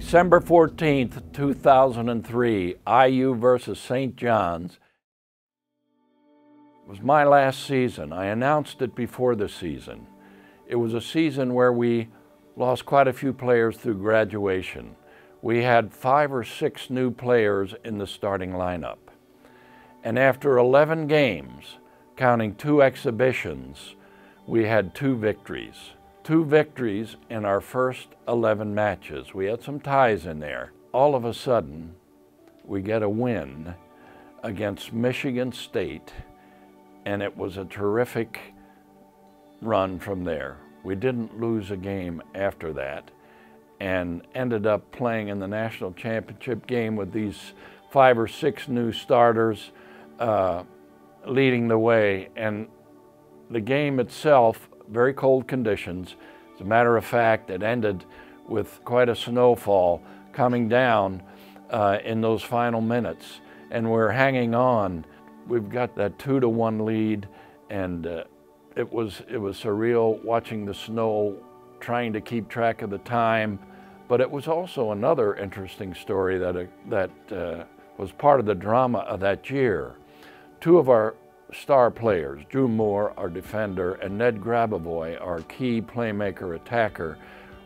December 14th, 2003, IU versus St. John's. It was my last season. I announced it before the season. It was a season where we lost quite a few players through graduation. We had 5 or 6 new players in the starting lineup. And after 11 games, counting 2 exhibitions, we had 2 victories. 2 victories in our first 11 matches. We had some ties in there. All of a sudden, we get a win against Michigan State, and it was a terrific run from there. We didn't lose a game after that, and ended up playing in the national championship game with these 5 or 6 new starters leading the way. And the game itself, very cold conditions. As a matter of fact, it ended with quite a snowfall coming down in those final minutes, and we're hanging on. We've got that 2-1 lead, and it was surreal watching the snow, trying to keep track of the time. But it was also another interesting story that was part of the drama of that year. 2 of our star players, Drew Moore, our defender, and Ned Grabavoy, our key playmaker attacker,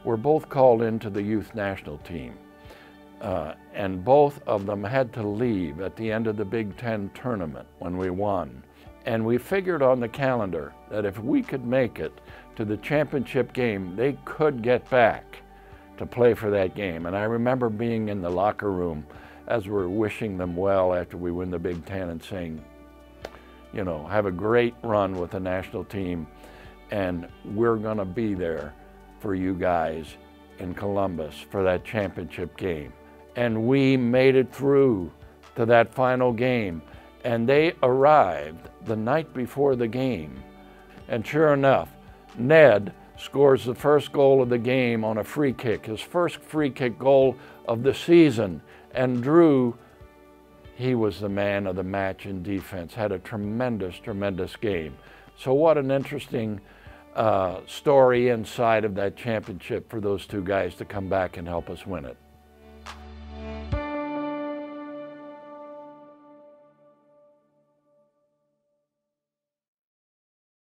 were both called into the youth national team. And both of them had to leave at the end of the Big Ten tournament when we won. And we figured on the calendar that if we could make it to the championship game, they could get back to play for that game. And I remember being in the locker room as we're wishing them well after we win the Big Ten and saying, you know, have a great run with the national team, and we're gonna be there for you guys in Columbus for that championship game. And we made it through to that final game, and they arrived the night before the game. And sure enough, Ned scores the first goal of the game on a free kick, his first free kick goal of the season. And Drew, he was the man of the match in defense, had a tremendous, tremendous game. So what an interesting story inside of that championship for those 2 guys to come back and help us win it.